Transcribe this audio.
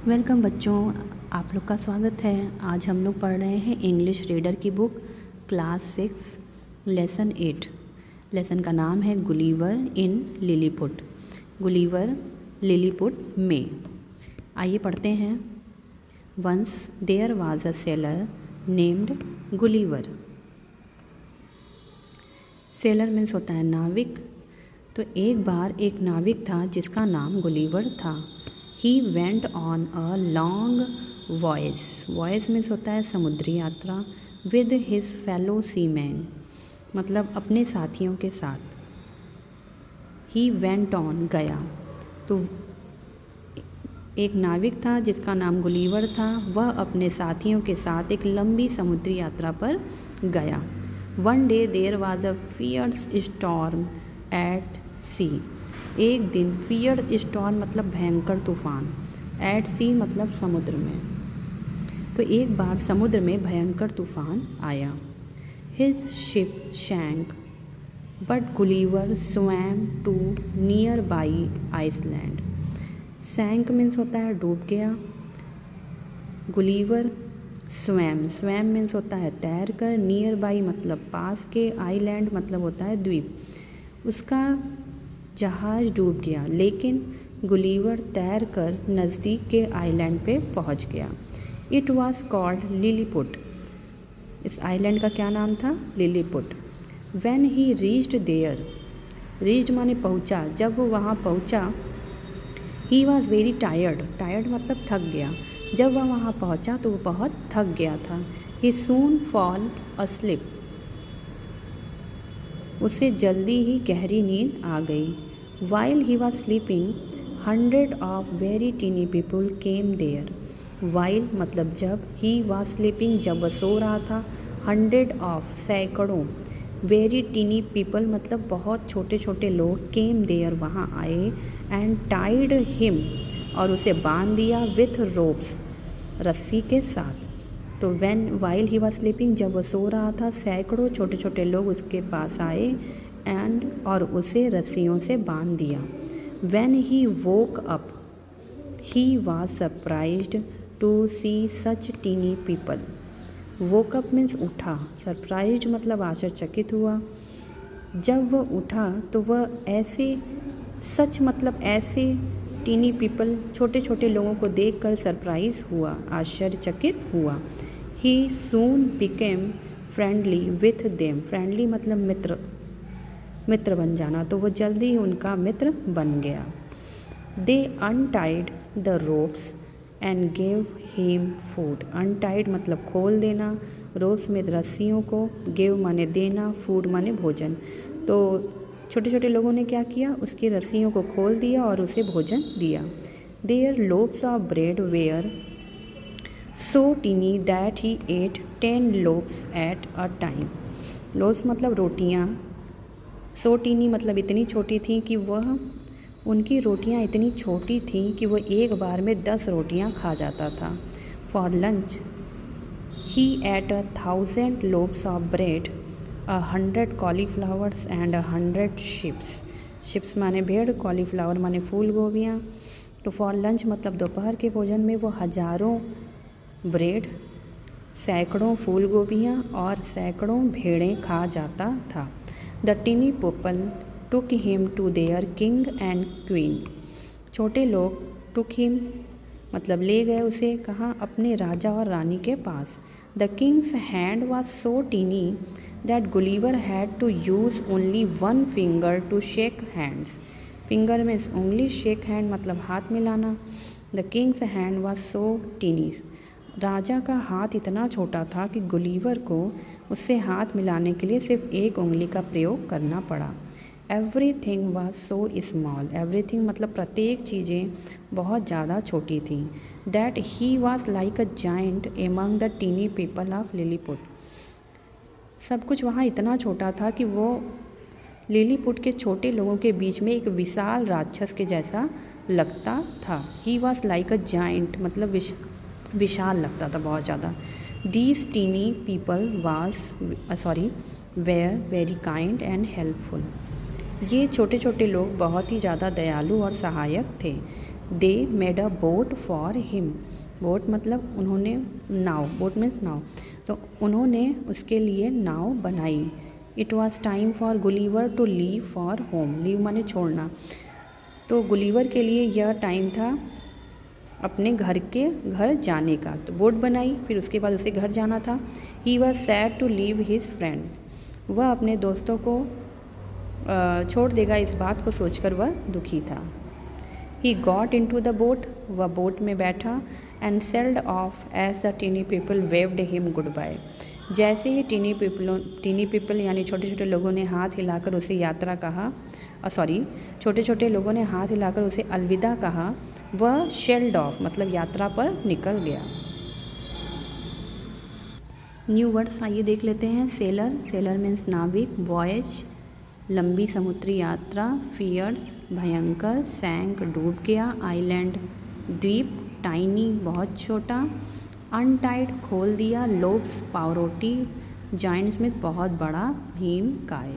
Welcome बच्चों, आप लोग का स्वागत है। आज हम लोग पढ़ रहे हैं इंग्लिश रीडर की बुक क्लास 6 लेसन 8। लेसन का नाम है Gulliver in Lilliput. Gulliver Lilliput में। आइए पढ़ते हैं। Once there was a sailor named Gulliver. Sailor means होता है नाविक। तो एक बार एक नाविक था जिसका नाम गुलिवर था। He went on a long voyage. Voyage means होता है समुद्री यात्रा। With his fellow seamen, मतलब अपने साथियों के साथ। He went on गया। तो एक नाविक था जिसका नाम गुलिवर था, वह अपने साथियों के साथ एक लंबी समुद्री यात्रा पर गया। One day there was a fierce storm at sea. एक दिन फियर स्टॉर्म मतलब भयंकर तूफान, एट सी मतलब समुद्र में। तो एक बार समुद्र में भयंकर तूफान आया। His ship sank but Gulliver swam to near by island. Sank means होता है डूब गया। गुलिवर स्वैम, स्वैम मीन्स होता है तैर कर, नियर बाई मतलब पास के, आइलैंड मतलब होता है द्वीप। उसका जहाज़ डूब गया, लेकिन गुलिवर तैर कर नज़दीक के आइलैंड पे पहुंच गया। It was called Lilliput. इस आइलैंड का क्या नाम था? Lilliput. When he reached there, reached माने पहुंचा, जब वो वहाँ पहुंचा, he was very tired, tired मतलब थक गया। जब वह वहाँ पहुंचा तो वो बहुत थक गया था। ही सून फॉल अस्लिप, उसे जल्दी ही गहरी नींद आ गई। While he was sleeping, hundred of very teeny people came there. While मतलब जब, he was sleeping जब वह सो रहा था, hundred of सैकड़ों, very teeny people मतलब बहुत छोटे छोटे लोग, came there वहाँ आए, and tied him और उसे बांध दिया with ropes रस्सी के साथ। तो while he was sleeping जब वह सो रहा था, सैकड़ों छोटे छोटे लोग उसके पास आए एंड और उसे रस्सियों से बांध दिया। When he woke up, he was surprised to see such teeny people. Woke up means उठा, surprised मतलब आश्चर्यचकित हुआ। जब वह उठा तो वह ऐसे, सच मतलब ऐसे, टीनी पीपल छोटे छोटे लोगों को देखकर सरप्राइज हुआ, आश्चर्यचकित हुआ। He soon became friendly with them. Friendly मतलब मित्र, मित्र बन जाना। तो वो जल्दी ही उनका मित्र बन गया। They untied the ropes and gave him food. Untied मतलब खोल देना, रोप्स में रस्सियों को, गेव माने देना, फूड माने भोजन। तो छोटे छोटे लोगों ने क्या किया, उसकी रस्सियों को खोल दिया और उसे भोजन दिया। There loaves of bread were so tiny that he ate 10 loaves at a time. Loaves मतलब रोटियाँ, सो टीनी मतलब इतनी छोटी थी कि वह, उनकी रोटियां इतनी छोटी थीं कि वह एक बार में 10 रोटियां खा जाता था। For lunch he ate 1,000 loaves of bread, 100 cauliflowers and 100 ships. Ships माने भेड़, कॉलीफ्लावर माने फूल गोभियाँ। तो फॉर लंच मतलब दोपहर के भोजन में वो हज़ारों ब्रेड, सैकड़ों फूल गोभियाँ और सैकड़ों भेड़ें खा जाता था। The teeny people took him to their king and queen. छोटे लोग took him मतलब ले गए उसे, कहाँ? अपने राजा और रानी के पास। The king's hand was so teeny that Gulliver had to use only one finger to shake hands. Finger means उंगली, shake hand मतलब हाथ मिलाना। The king's hand was so teeny. राजा का हाथ इतना छोटा था कि गुलिवर को उससे हाथ मिलाने के लिए सिर्फ एक उंगली का प्रयोग करना पड़ा। Everything was so small. Everything मतलब प्रत्येक चीज़ें बहुत ज़्यादा छोटी थीं। That he was like a giant among the tiny people of Lilliput. सब कुछ वहाँ इतना छोटा था कि वो लिलीपुट के छोटे लोगों के बीच में एक विशाल राक्षस के जैसा लगता था। ही वाज लाइक अ जाइंट मतलब विशाल लगता था बहुत ज़्यादा। These teeny people were very kind and helpful. ये छोटे छोटे लोग बहुत ही ज़्यादा दयालु और सहायक थे। They made a boat for him. Boat मतलब उन्होंने नाव, बोट मीन्स नाव, तो उन्होंने उसके लिए नाव बनाई। It was time for Gulliver to leave for home. Leave माने छोड़ना, तो गुलीवर के लिए यह टाइम था अपने घर जाने का। तो बोट बनाई, फिर उसके बाद उसे घर जाना था। He was sad to leave his friend. वह अपने दोस्तों को छोड़ देगा इस बात को सोचकर वह दुखी था। He got into the boat. वह बोट में बैठा and sailed off as the tiny people waved him good bye. जैसे ही टीनी पीपल यानी छोटे छोटे लोगों ने हाथ हिलाकर उसे यात्रा कहा, छोटे छोटे लोगों ने हाथ हिलाकर उसे अलविदा कहा, वह शेल्ड ऑफ मतलब यात्रा पर निकल गया। न्यू वर्ड्स आइए देख लेते हैं। सेलर मीन्स नाविक। वॉयज लंबी समुद्री यात्रा। फियर्स भयंकर। सैंक डूब गया। आइलैंड द्वीप। टाइनी बहुत छोटा। अनटाइड खोल दिया। लोब्स पावरोटी। जाइंट स्मिथ बहुत बड़ा। भीम काय।